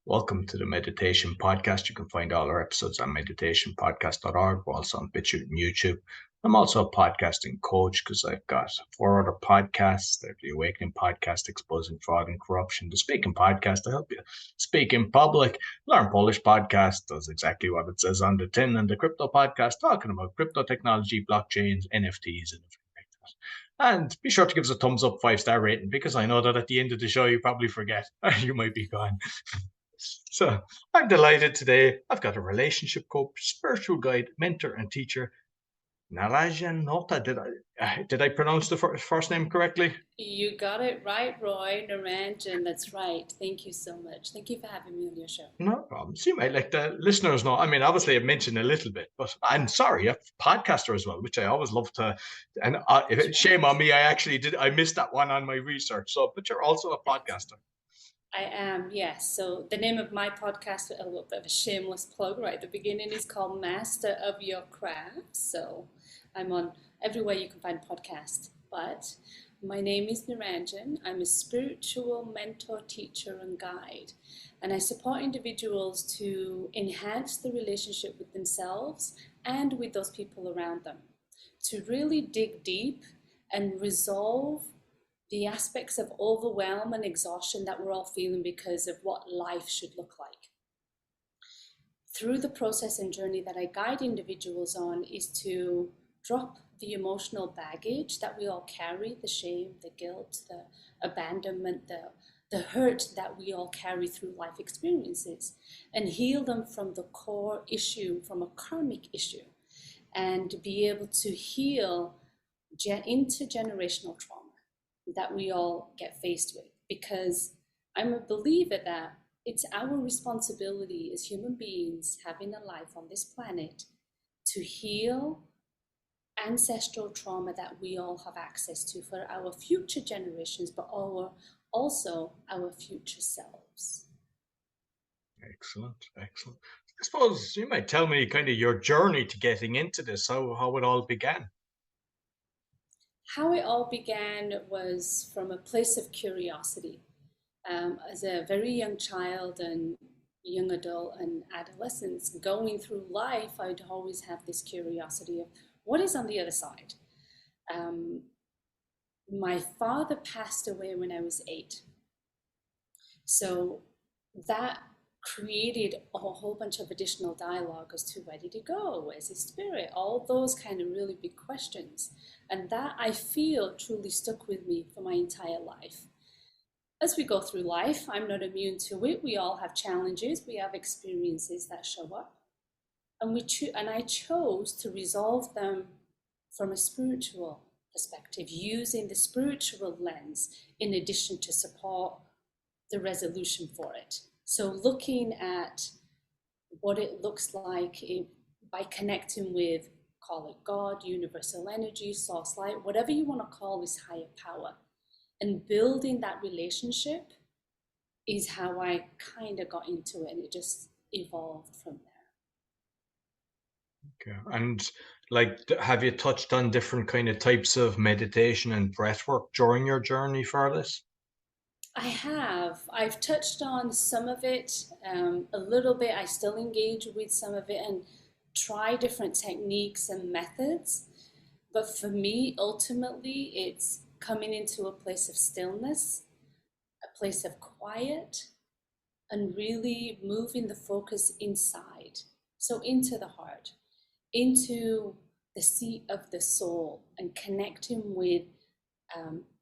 Welcome to the Meditation Podcast. You can find all our episodes on meditationpodcast.org. We're also on BitChute and YouTube. I'm also a podcasting coach because I've got 4 other podcasts. There's the Awakening Podcast, Exposing Fraud and Corruption, the Speaking Podcast to help you speak in public, Learn Polish Podcast does exactly what it says on the tin, and the Crypto Podcast talking about crypto technology, blockchains, NFTs, and everything like that. And be sure to give us a thumbs up, 5-star rating, because I know that at the end of the show you probably forget or you might be gone. So I'm delighted today. I've got a relationship coach, spiritual guide, mentor, and teacher, Naranjan Nota. Did I pronounce the first name correctly? You got it right, Roy. Naranjan, that's right. Thank you so much. Thank you for having me on your show. No problem. So you might let the listeners know. I mean, obviously I've mentioned a little bit, but I'm sorry, a podcaster as well, which I always love to. And That's shame right. on me, I missed that one on my research. So, but you're also a That's podcaster. I am, yes. So the name of my podcast, a little bit of a shameless plug right at the beginning, is called Master of Your Craft. So I'm on everywhere you can find podcasts. But my name is Naranjan. I'm a spiritual mentor, teacher, and guide. And I support individuals to enhance the relationship with themselves and with those people around them, to really dig deep and resolve the aspects of overwhelm and exhaustion that we're all feeling because of what life should look like. Through the process and journey that I guide individuals on is to drop the emotional baggage that we all carry, the shame, the guilt, the abandonment, the hurt that we all carry through life experiences, and heal them from the core issue, from a karmic issue, and be able to heal intergenerational trauma that we all get faced with, because I'm a believer that it's our responsibility as human beings having a life on this planet to heal ancestral trauma that we all have access to for our future generations, but also our future selves. Excellent, excellent. I suppose you might tell me kind of your journey to getting into this, how it all began. How it all began was from a place of curiosity. As a very young child and young adult and adolescence going through life, I'd always have this curiosity of what is on the other side. Um, my father passed away when I was 8. So that created a whole bunch of additional dialogue as to where did he go, where's his spirit, all those kind of really big questions. And that, I feel, truly stuck with me for my entire life. As we go through life, I'm not immune to it. We all have challenges, we have experiences that show up. And I chose to resolve them from a spiritual perspective, using the spiritual lens in addition to support the resolution for it. So looking at what it looks like by connecting with, call it God, universal energy, source light, whatever you want to call this higher power, and building that relationship is how I kind of got into it, and it just evolved from there. Okay. And have you touched on different kind of types of meditation and breath work during your journey for this? I have. I've touched on some of it a little bit. I still engage with some of it and try different techniques and methods. But for me, ultimately, it's coming into a place of stillness, a place of quiet, and really moving the focus inside. So into the heart, into the seat of the soul, and connecting with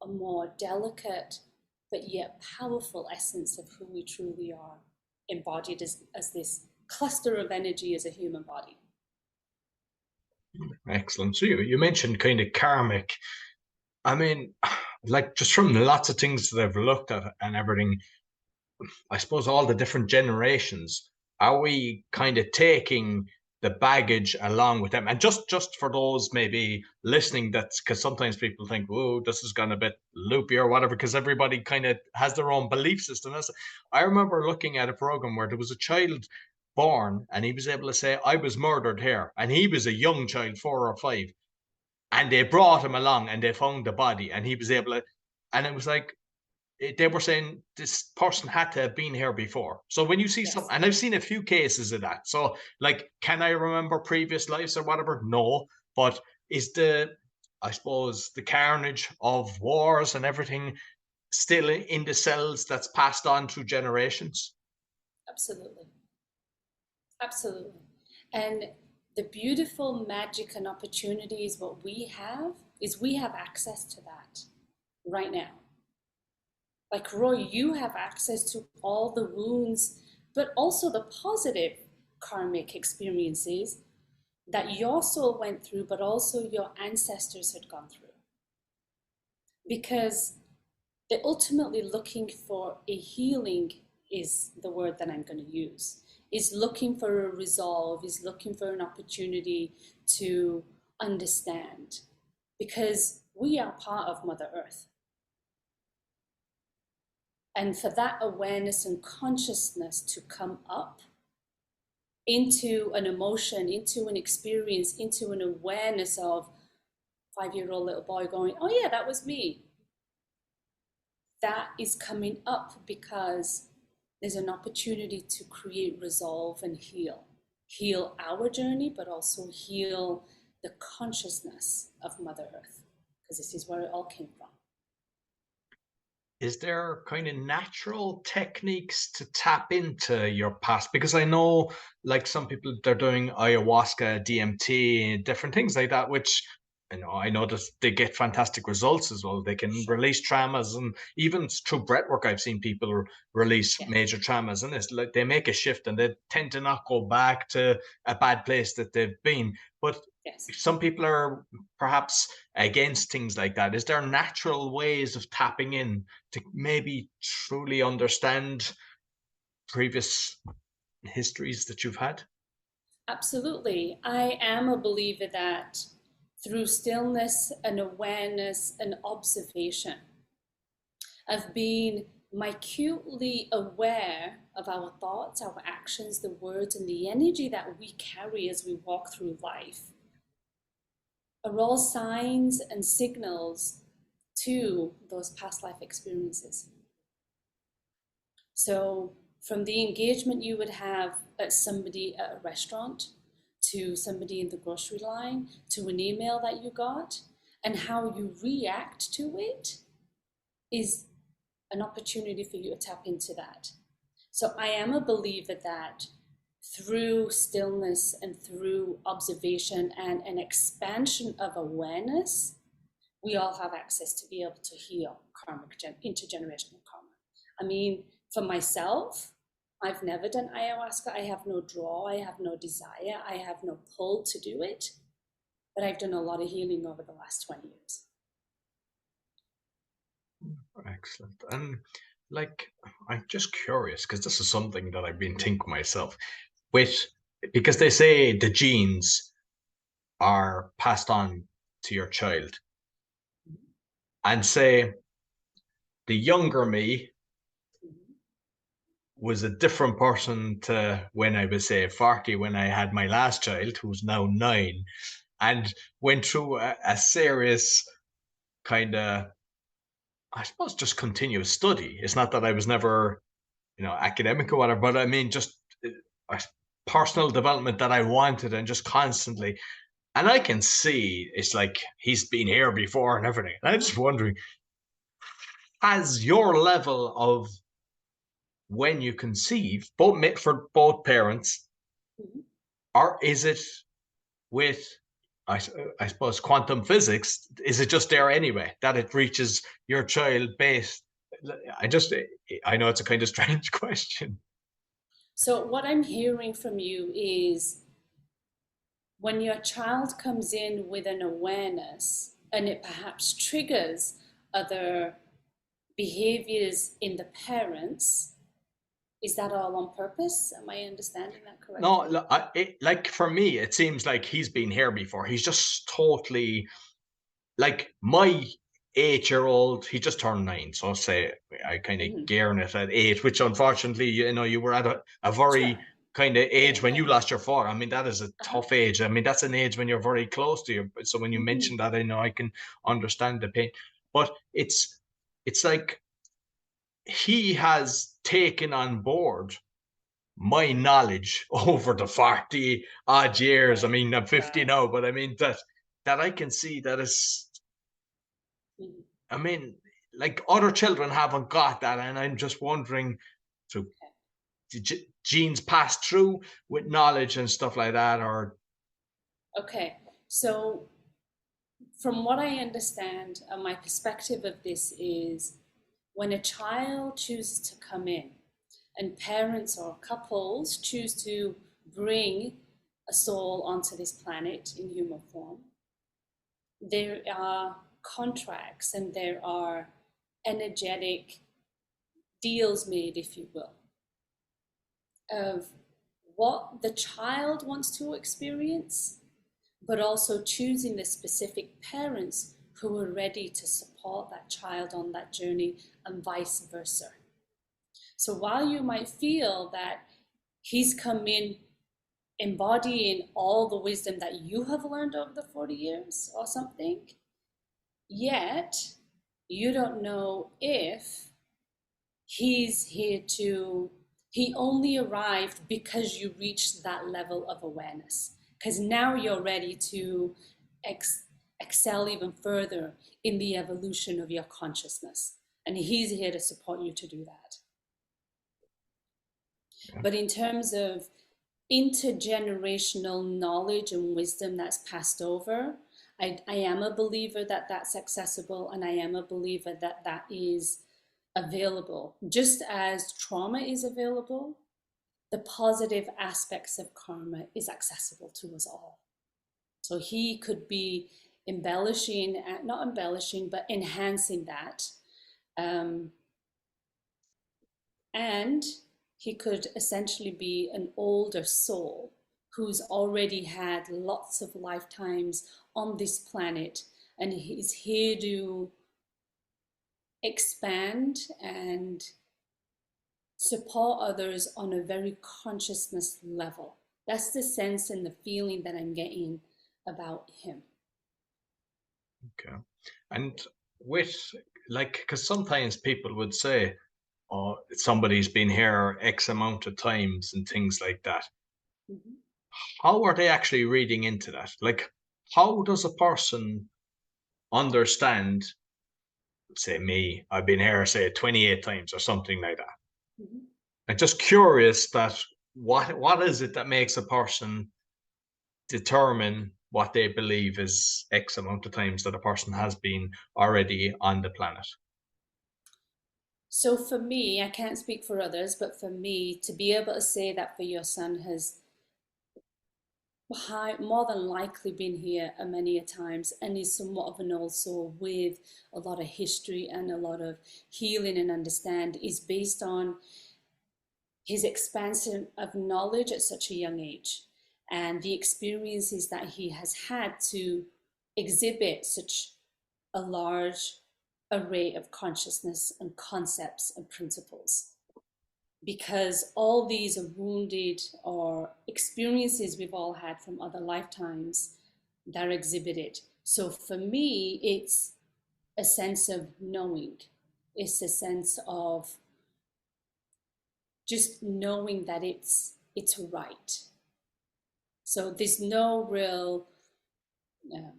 a more delicate but yet powerful essence of who we truly are, embodied as this cluster of energy as a human body. Excellent. So you mentioned kind of karmic. I mean, just from lots of things that I've looked at and everything, I suppose all the different generations, are we kind of taking the baggage along with them? And just for those maybe listening, that's because sometimes people think, "Whoa, this has gone a bit loopy or whatever," because everybody kind of has their own belief system. I remember looking at a program where there was a child born and he was able to say, "I was murdered here," and he was a young child, 4 or 5, and they brought him along and they found the body, and he was able to, and it was like, they were saying this person had to have been here before. So when you see some, Yes, and I've seen a few cases of that. So like, can I remember previous lives or whatever? No, but is I suppose, the carnage of wars and everything still in the cells that's passed on through generations? absolutely. Absolutely. And the beautiful magic and opportunities what we have is we have access to that right now. Like Roy, you have access to all the wounds, but also the positive karmic experiences that your soul went through, but also your ancestors had gone through. Because they're ultimately looking for a healing, is the word that I'm going to use, is looking for a resolve, is looking for an opportunity to understand, because we are part of Mother Earth. And for that awareness and consciousness to come up into an emotion, into an experience, into an awareness of 5-year-old little boy going, oh yeah, that was me. That is coming up because there's an opportunity to create resolve and heal our journey, but also heal the consciousness of Mother Earth, because this is where it all came from. Is there kind of natural techniques to tap into your past? Because I know, like, some people, they're doing ayahuasca, DMT, different things like that, which, I know that they get fantastic results as well. They can Sure. release traumas, and even through breath work, I've seen people release Yeah. major traumas, and it's like they make a shift and they tend to not go back to a bad place that they've been. But Yes. some people are perhaps against things like that. Is there natural ways of tapping in to maybe truly understand previous histories that you've had? Absolutely. I am a believer that through stillness and awareness and observation, of being minutely aware of our thoughts, our actions, the words, and the energy that we carry as we walk through life are all signs and signals to those past life experiences. So, from the engagement you would have at somebody at a restaurant, to somebody in the grocery line, to an email that you got, and how you react to it is an opportunity for you to tap into that. So I am a believer that through stillness and through observation and an expansion of awareness, we all have access to be able to heal karmic, intergenerational karma. I mean, for myself, I've never done ayahuasca. I have no draw, I have no desire, I have no pull to do it, but I've done a lot of healing over the last 20 years. Excellent. And like, I'm just curious because this is something that I've been thinking myself with, because they say the genes are passed on to your child, and say the younger me was a different person to when I was, say, 40, when I had my last child, who's now 9, and went through a serious kind of, I suppose, just continuous study. It's not that I was never, academic or whatever, but I mean, just uh, personal development that I wanted, and just constantly. And I can see it's like he's been here before and everything. And I'm just wondering, has your level of when you conceive, both for both parents, Mhm. or is it with, I, I suppose, quantum physics? Is it just there anyway that it reaches your child based? I just, I know it's a kind of strange question. So, what I'm hearing from you is when your child comes in with an awareness and it perhaps triggers other behaviors in the parents, is that all on purpose? Am I understanding that No, correctly? like, for me, it seems like he's been here before. He's just totally like my 8-year old. He just turned 9, so say I kind of Hmm. gearing it at 8, which unfortunately, you were at a Sure. very kind of Yeah, age when yeah. you lost your father. I mean, that is a Uh-huh. tough age. I mean, that's an age when you're very close to you. So when you Hmm. mention that, I know I can understand the pain. But it's like he has taken on board my knowledge over the 40 odd years. I Right. mean, I'm 50 Wow. now, but I mean that I can see that is, Mhm. I mean, like other children haven't got that, and I'm just wondering, so Okay. genes pass through with knowledge and stuff like that, or Okay. So, from what I understand, my perspective of this is when a child chooses to come in, and parents or couples choose to bring a soul onto this planet in human form, there are contracts and there are energetic deals made, if you will, of what the child wants to experience, but also choosing the specific parents who are ready to support that child on that journey, and vice versa. So while you might feel that he's come in embodying all the wisdom that you have learned over the 40 years or something, yet you don't know if he's here to, he only arrived because you reached that level of awareness. Because now you're ready to excel even further in the evolution of your consciousness. And he's here to support you to do that. yeah, But in terms of intergenerational knowledge and wisdom that's passed over, I am a believer that that's accessible, and I am a believer that that is available. Just as trauma is available, the positive aspects of karma is accessible to us all. So he could be embellishing, not embellishing, but enhancing that. Um, and he could essentially be an older soul who's already had lots of lifetimes on this planet, and he's here to expand and support others on a very consciousness level. That's the sense and the feeling that I'm getting about him. okay. And with, like, because sometimes people would say, "Oh, somebody's been here X amount of times" and things like that. Mhm. How are they actually reading into that? Like, how does a person understand, say me, I've been here, say 28 times or something like that. Mhm. I'm just curious that what is it that makes a person determine what they believe is X amount of times that a person has been already on the planet? So for me, I can't speak for others, but for me, to be able to say that for your son has more than likely been here a many a times, and is somewhat of an old soul with a lot of history and a lot of healing and understand, is based on his expansion of knowledge at such a young age and the experiences that he has had to exhibit such a large array of consciousness and concepts and principles, because all these are wounded or experiences we've all had from other lifetimes that are exhibited. So for me, it's a sense of knowing, it's a sense of just knowing that it's right. So there's no real um,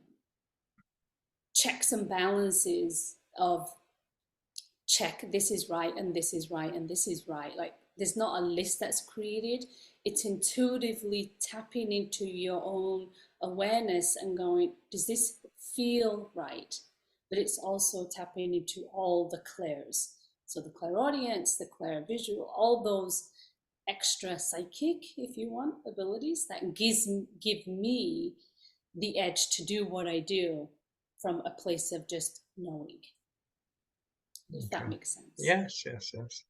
checks and balances of check this is right and this is right and this is right. Like there's not a list that's created. It's intuitively tapping into your own awareness and going, does this feel right? But it's also tapping into all the clairs. So the clairaudience, the clairvisual, all those extra psychic, if you want, abilities that give me the edge to do what I do from a place of just knowing, if that Okay. makes sense. Yes, yes, yes.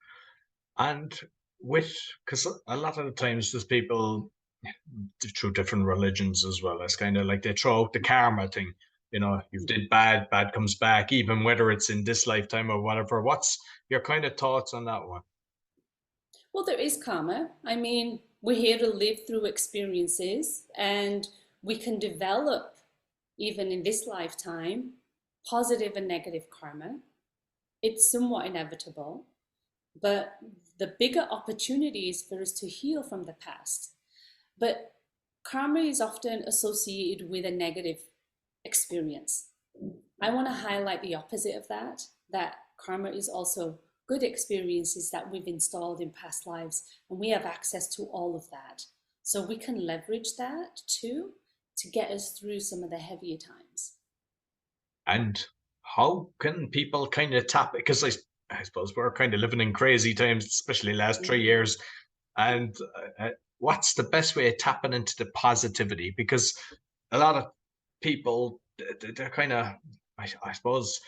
And with, because a lot of the times there's people through different religions as well. It's kind of like they throw out the karma thing. You know, you Mm. did bad, bad comes back, even whether it's in this lifetime or whatever. What's your kind of thoughts on that one? Well, there is karma. I mean, we're here to live through experiences, and we can develop, even in this lifetime, positive and negative karma. It's somewhat inevitable. But the bigger opportunity is for us to heal from the past. But karma is often associated with a negative experience. I want to highlight the opposite of that, that karma is also good experiences that we've installed in past lives, and we have access to all of that. So we can leverage that too to get us through some of the heavier times. And how can people kind of tap it? Because I suppose we're kind of living in crazy times, especially last 3 years. And what's the best way of tapping into the positivity? Because a lot of people, they're kind of, I suppose,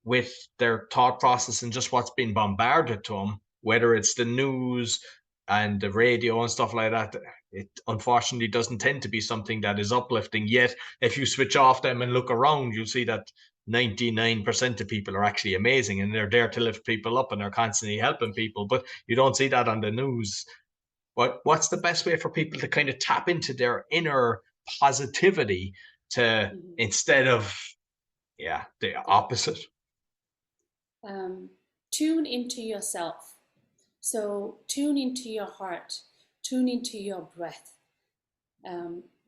with their thought process and just what's been bombarded to them, whether it's the news and the radio and stuff like that, it unfortunately doesn't tend to be something that is uplifting. Yet, if you switch off them and look around, you'll see that 99% of people are actually amazing and they're there to lift people up and they're constantly helping people. But you don't see that on the news. But what's the best way for people to kind of tap into their inner positivity to Mhm. instead of the opposite? Um, Tune into yourself. So tune into your heart, tune into your breath.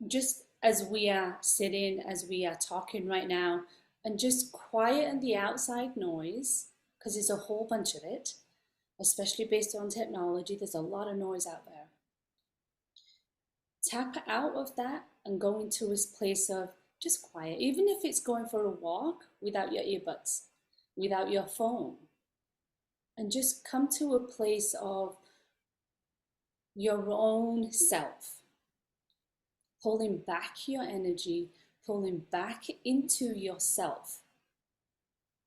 Just as we are sitting, as we are talking right now, and just quieten the outside noise, because there's a whole bunch of it, especially based on technology. There's a lot of noise out there. Tap out of that and go into this place of just quiet, even if it's going for a walk without your earbuds, without your phone, and just come to a place of your own self, pulling back your energy, pulling back into yourself,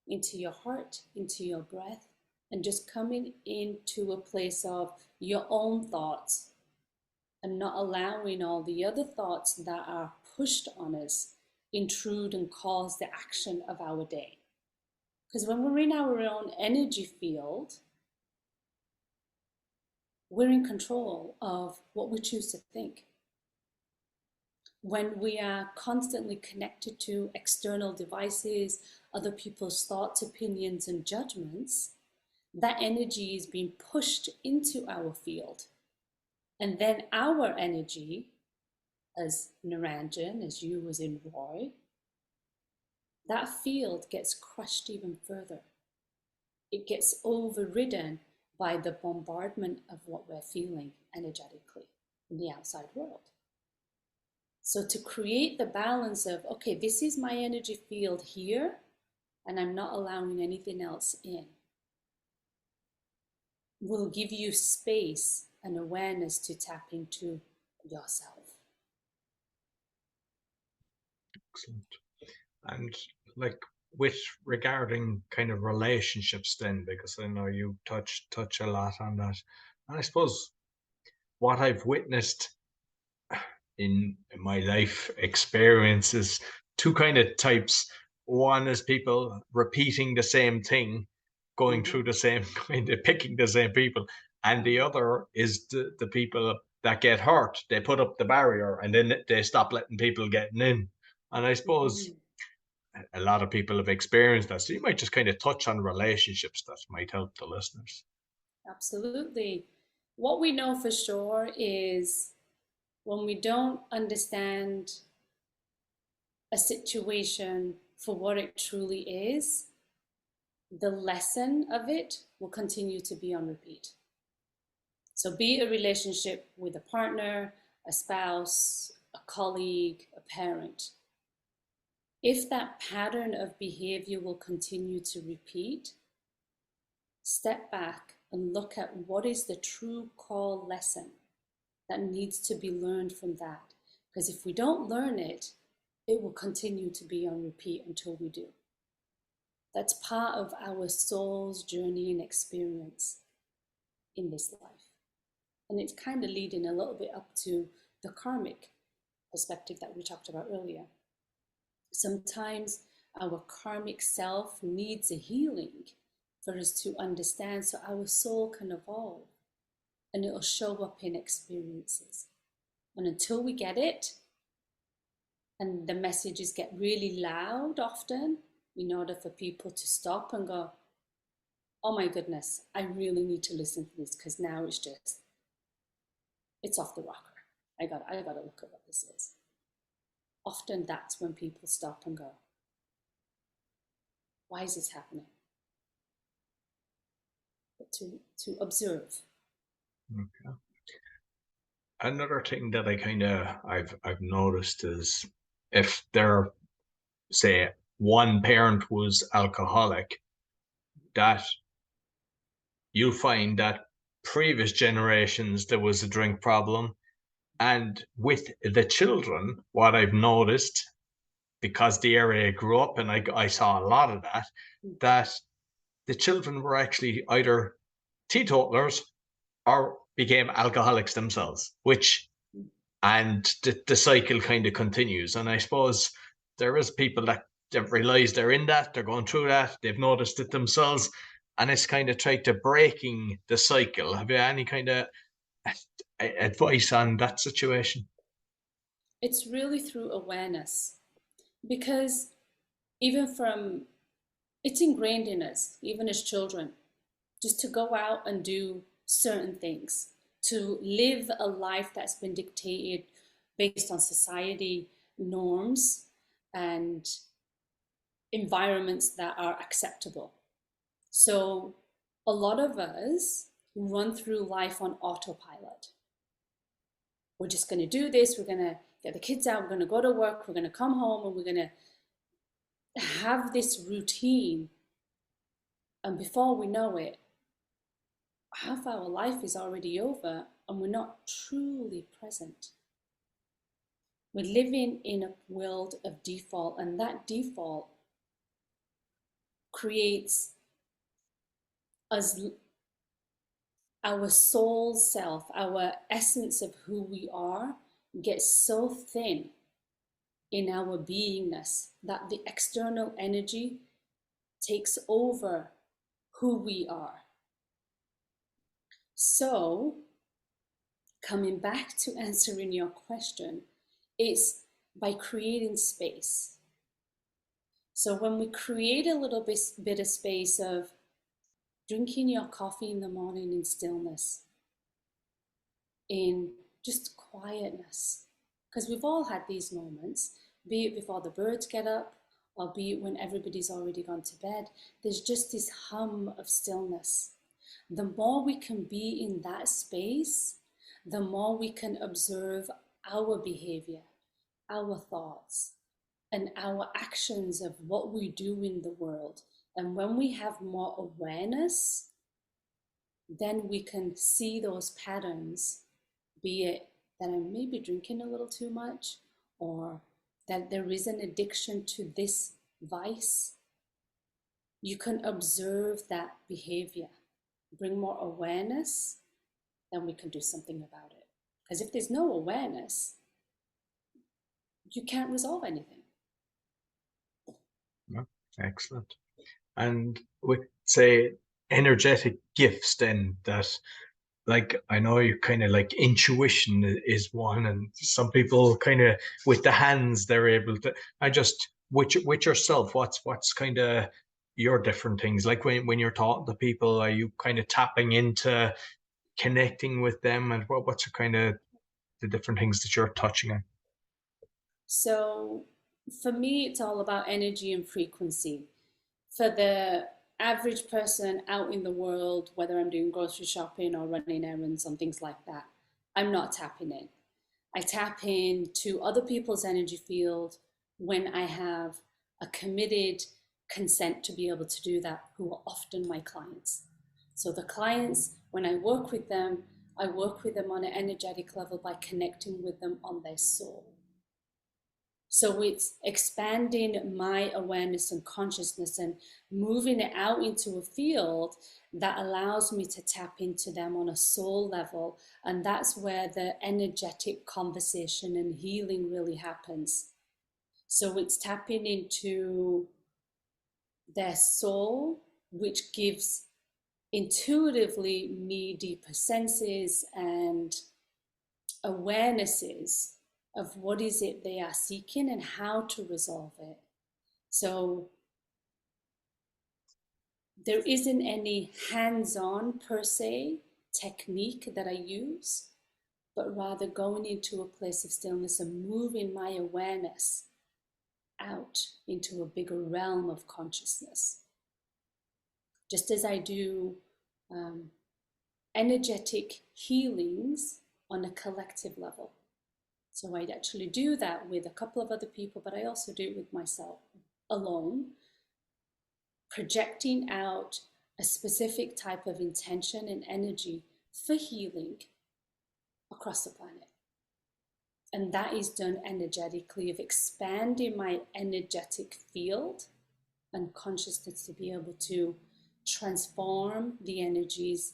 into your heart, into your breath, and just coming into a place of your own thoughts and not allowing all the other thoughts that are pushed on us intrude and cause the action of our day. Because when we're in our own energy field, we're in control of what we choose to think. When we are constantly connected to external devices, other people's thoughts, opinions, and judgments, that energy is being pushed into our field. And then our energy, as Naranjan, as you, as in Roy, that field gets crushed even further. It gets overridden by the bombardment of what we're feeling energetically in the outside world. So to create the balance of, okay, this is my energy field here, and I'm not allowing anything else in, will give you space and awareness to tap into yourself. Excellent. And like with regarding kind of relationships then, because I know you touch a lot on that. And I suppose what I've witnessed in my life experiences two kind of types. One is people repeating the same thing, going Mm-hmm. through the same kind of picking the same people, and the Mm-hmm. other is the people that get hurt. They put up the barrier and then they stop letting people getting in. And I suppose Mm-hmm. a lot of people have experienced that. So you might just kind of touch on relationships that might help the listeners. Absolutely. What we know for sure is when we don't understand a situation for what it truly is, the lesson of it will continue to be on repeat. So, be it a relationship with a partner, a spouse, a colleague, a parent, if that pattern of behavior will continue to repeat, step back and look at what is the true core lesson that needs to be learned from that. Because if we don't learn it, it will continue to be on repeat until we do. That's part of our soul's journey and experience in this life. And it's kind of leading a little bit up to the karmic perspective that we talked about earlier. Sometimes our karmic self needs a healing for us to understand so our soul can evolve and it'll show up in experiences. And until we get it, and the messages get really loud often, in order for people to stop and go, oh my goodness, I really need to listen to this because now it's off the rocker. I gotta look at what this is. Often that's when people stop and go, why is this happening? But to observe. Okay. Another thing that I've noticed is if there, say, one parent was alcoholic, that you'll find that previous generations there was a drink problem. And with the children, what I've noticed, because the area I grew up in, I saw a lot of that, that the children were actually either teetotalers or became alcoholics themselves, which, and the cycle kind of continues. And I suppose there is people that have realized they're in that, they're going through that, they've noticed it themselves, and it's kind of tried to breaking the cycle. Have you any kind of advice on that situation? It's really through awareness because even from it's ingrained in us, even as children, just to go out and do certain things, to live a life that's been dictated based on society norms and environments that are acceptable. So a lot of us run through life on autopilot. We're just going to do this. We're going to get the kids out. We're going to go to work. We're going to come home and we're going to have this routine. And before we know it, half our life is already over and we're not truly present. We're living in a world of default, and that default creates us, our soul self, our essence of who we are gets so thin in our beingness that the external energy takes over who we are. So, coming back to answering your question, it's by creating space. So when we create a little bit of space of drinking your coffee in the morning in stillness, in just quietness, because we've all had these moments, be it before the birds get up or be it when everybody's already gone to bed, there's just this hum of stillness. The more we can be in that space, the more we can observe our behavior, our thoughts, and our actions of what we do in the world. And when we have more awareness, then we can see those patterns, be it that I'm maybe drinking a little too much, or that there is an addiction to this vice. You can observe that behavior, bring more awareness, then we can do something about it. Because if there's no awareness, you can't resolve anything. Yeah, excellent. And with, say, energetic gifts, then that, like, I know you kind of like intuition is one, and some people kind of with the hands they're able to. I just with yourself, what's kind of your different things? Like when you're talking to people, are you kind of tapping into connecting with them, and what's your kind of the different things that you're touching on? So for me, it's all about energy and frequency. For the average person out in the world, whether I'm doing grocery shopping or running errands and things like that, I'm not tapping in. I tap into other people's energy field when I have a committed consent to be able to do that, who are often my clients. So the clients, when I work with them on an energetic level by connecting with them on their soul. So it's expanding my awareness and consciousness and moving it out into a field that allows me to tap into them on a soul level. And that's where the energetic conversation and healing really happens. So it's tapping into their soul, which gives intuitively me deeper senses and awarenesses of what is it they are seeking and how to resolve it. So There isn't any hands-on per se technique that I use, but rather going into a place of stillness and moving my awareness out into a bigger realm of consciousness. Just as I do energetic healings on a collective level. So I'd actually do that with a couple of other people, but I also do it with myself alone, projecting out a specific type of intention and energy for healing across the planet. And that is done energetically, of expanding my energetic field and consciousness to be able to transform the energies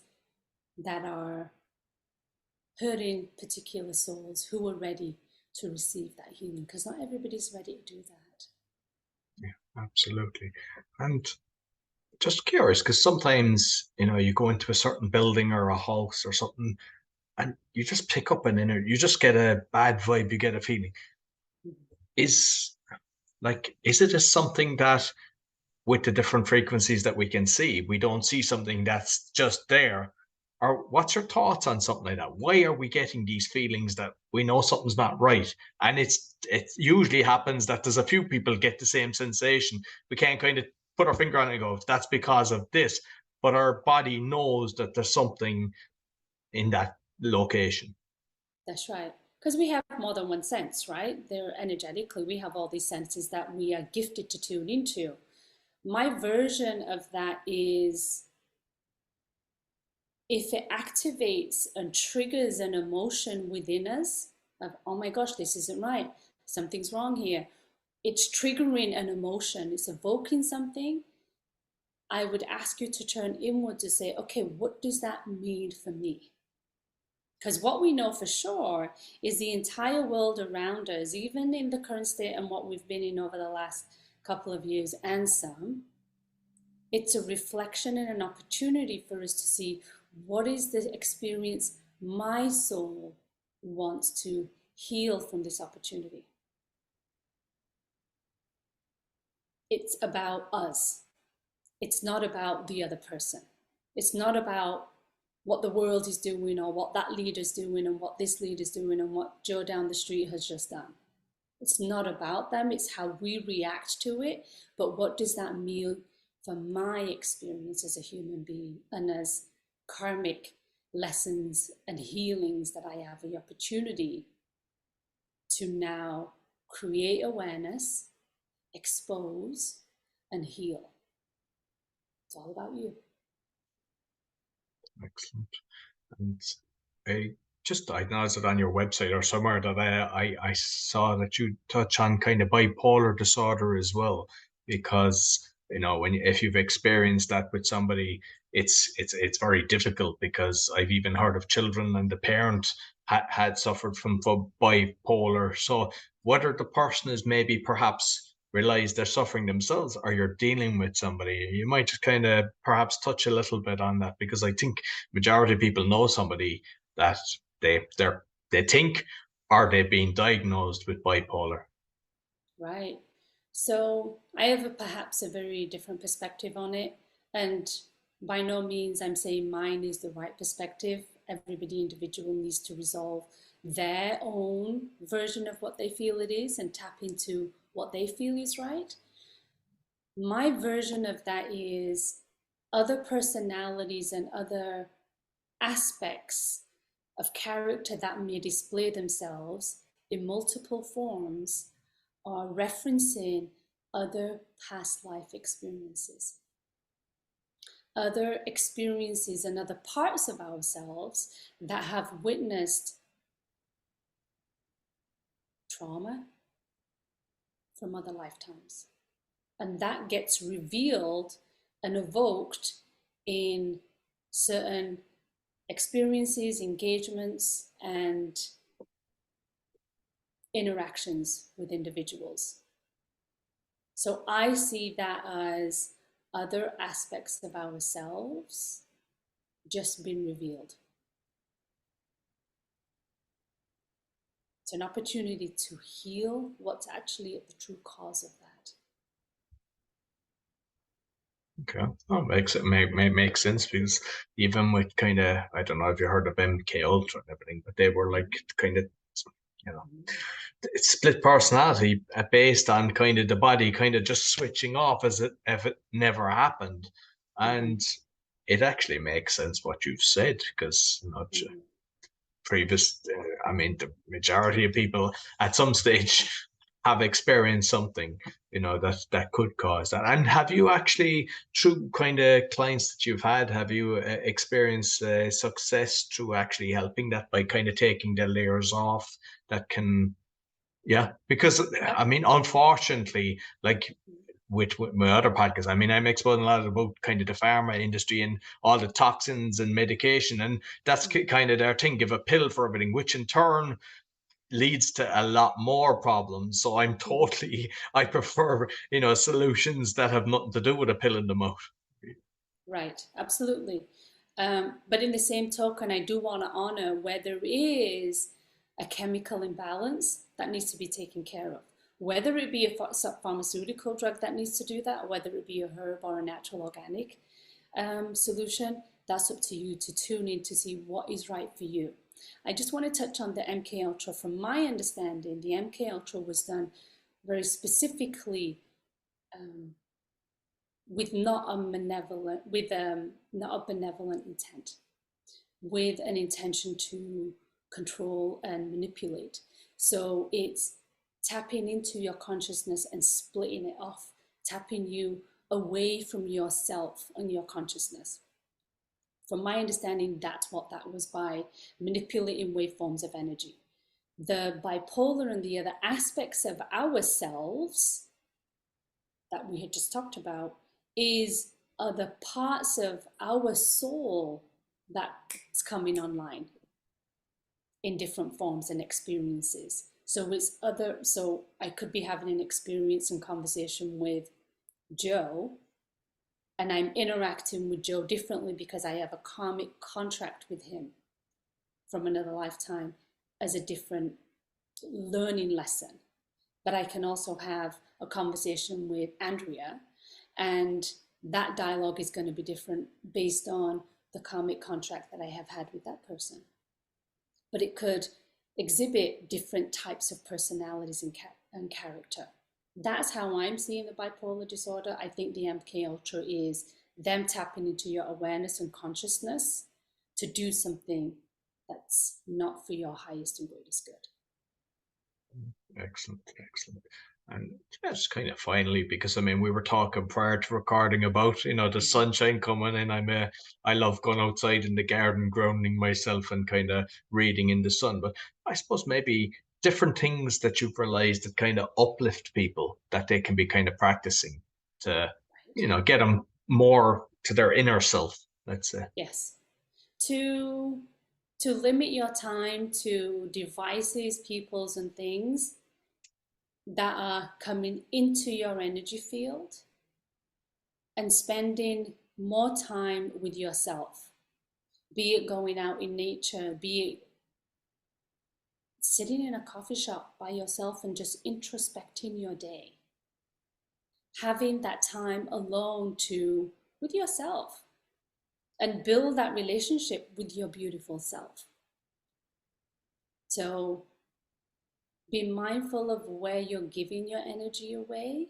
that are hurting particular souls who are ready to receive that healing, because not everybody's ready to do that. Yeah, absolutely. And just curious, because sometimes, you go into a certain building or a house or something, and you just pick up an inner, you just get a bad vibe, you get a feeling. Is is it as something that with the different frequencies that we can see, we don't see something that's just there? Or what's your thoughts on something like that? Why are we getting these feelings that we know something's not right? And it usually happens that there's a few people get the same sensation. We can't kind of put our finger on it and go, that's because of this. But our body knows that there's something in that location. That's right. Because we have more than one sense, right? They're energetically, we have all these senses that we are gifted to tune into. My version of that is if it activates and triggers an emotion within us of, oh my gosh, this isn't right, something's wrong here. It's triggering an emotion, it's evoking something. I would ask you to turn inward to say, okay, what does that mean for me? Because what we know for sure is the entire world around us, even in the current state and what we've been in over the last couple of years and some, it's a reflection and an opportunity for us to see what is the experience my soul wants to heal from this opportunity. It's about us. It's not about the other person. It's not about what the world is doing or what that leader's doing and what this leader's doing and what Joe down the street has just done. It's not about them, it's how we react to it. But what does that mean for my experience as a human being and as karmic lessons and healings that I have the opportunity to now create awareness, expose, and heal? It's all about you. Excellent. And I I noticed it on your website or somewhere that I saw that you touch on kind of bipolar disorder as well, because if you've experienced that with somebody, it's very difficult, because I've even heard of children and the parent had suffered from bipolar. So whether the person is maybe perhaps realize they're suffering themselves or you're dealing with somebody, you might just kind of perhaps touch a little bit on that, because I think majority of people know somebody that they think, are they being diagnosed with bipolar? Right. So I have perhaps a very different perspective on it. And by no means I'm saying mine is the right perspective. Everybody individual needs to resolve their own version of what they feel it is and tap into what they feel is right. My version of that is other personalities and other aspects of character that may display themselves in multiple forms are referencing other past life experiences, other experiences and other parts of ourselves that have witnessed trauma from other lifetimes. And that gets revealed and evoked in certain experiences, engagements, and interactions with individuals. So I see that as other aspects of ourselves just been revealed. It's an opportunity to heal what's actually at the true cause of that. Okay. Oh, makes sense because even with kind of, I don't know if you heard of MK Ultra and everything, but they were like kind of, you know, it's split personality based on kind of the body kind of just switching off as if it never happened. Mm-hmm. And it actually makes sense what you've said because, Mm-hmm. previous, I mean, the majority of people at some stage have experienced something, that could cause that. And have you actually, through kind of clients that you've had, have you experienced success through actually helping that by kind of taking the layers off that can, yeah, because I Yep. mean, unfortunately, like with my other podcast. I mean, I'm exposing a lot about kind of the pharma industry and all the toxins and medication, and that's Mm-hmm. kind of their thing. Give a pill for everything, which in turn leads to a lot more problems. So I'm Mm-hmm. totally, I prefer, solutions that have nothing to do with a pill in the mouth. Right, absolutely. But in the same token, I do want to honor where there is a chemical imbalance that needs to be taken care of. Whether it be a pharmaceutical drug that needs to do that, or whether it be a herb or a natural organic solution, that's up to you to tune in to see what is right for you. I just want to touch on the MK Ultra. From my understanding, the MK Ultra was done very specifically um, with not a benevolent intent, with an intention to control and manipulate. So it's tapping into your consciousness and splitting it off, tapping you away from yourself and your consciousness. From my understanding, that's what that was, by manipulating waveforms of energy. The bipolar and the other aspects of ourselves that we had just talked about is other parts of our soul that's coming online in different forms and experiences. So I could be having an experience and conversation with Joe, and I'm interacting with Joe differently because I have a karmic contract with him from another lifetime as a different learning lesson. But I can also have a conversation with Andrea, and that dialogue is going to be different based on the karmic contract that I have had with that person. But it could exhibit different types of personalities and character. That's how I'm seeing the bipolar disorder. I think the MK Ultra is them tapping into your awareness and consciousness to do something that's not for your highest and greatest good. Excellent, excellent. And just kind of finally, because I mean, we were talking prior to recording about, the Mm-hmm. sunshine coming in. I love going outside in the garden, grounding myself and kind of reading in the sun. But I suppose maybe different things that you've realized that kind of uplift people that they can be kind of practicing to, Right? get them more to their inner self, let's say. Yes. To limit your time to devices, peoples, and things that are coming into your energy field, and spending more time with yourself, be it going out in nature, be it sitting in a coffee shop by yourself and just introspecting your day, having that time alone to with yourself and build that relationship with your beautiful self. So be mindful of where you're giving your energy away,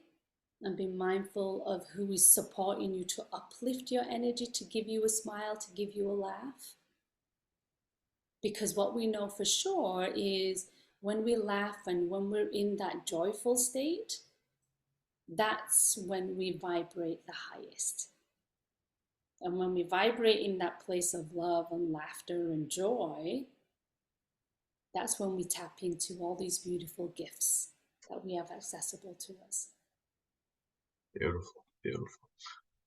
and be mindful of who is supporting you to uplift your energy, to give you a smile, to give you a laugh. Because what we know for sure is when we laugh and when we're in that joyful state, that's when we vibrate the highest. And when we vibrate in that place of love and laughter and joy, that's when we tap into all these beautiful gifts that we have accessible to us. Beautiful, beautiful.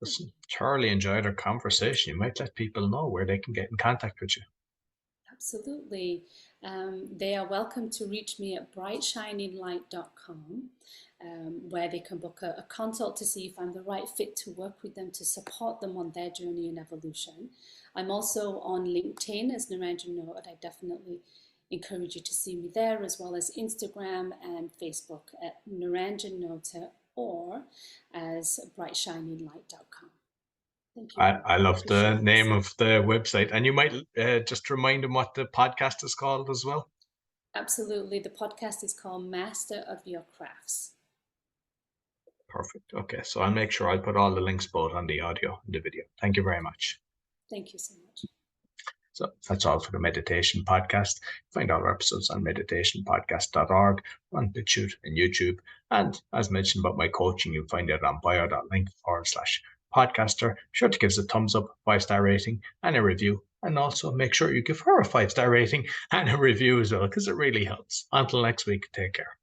Listen, Charlie enjoyed our conversation. You might let people know where they can get in contact with you. Absolutely. They are welcome to reach me at brightshininglight.com, where they can book a consult to see if I'm the right fit to work with them to support them on their journey and evolution. I'm also on LinkedIn as Naranjan Nota. I definitely encourage you to see me there, as well as Instagram and Facebook at Naranjan Nota or as brightshininglight.com. Thank you. I I love the appreciate this. name of the website. And you might just remind them what the podcast is called as well. Absolutely. The podcast is called Master of Your Crafts. Perfect. Okay. So I'll make sure I'll put all the links both on the audio and the video. Thank you very much. Thank you so much. So that's all for the meditation podcast. Find all our episodes on meditationpodcast.org, on BitChute and YouTube. And as mentioned about my coaching, you'll find it on bio.link/podcaster. Be sure to give us a thumbs up, 5-star rating, and a review. And also make sure you give her a 5-star rating and a review as well, because it really helps. Until next week, take care.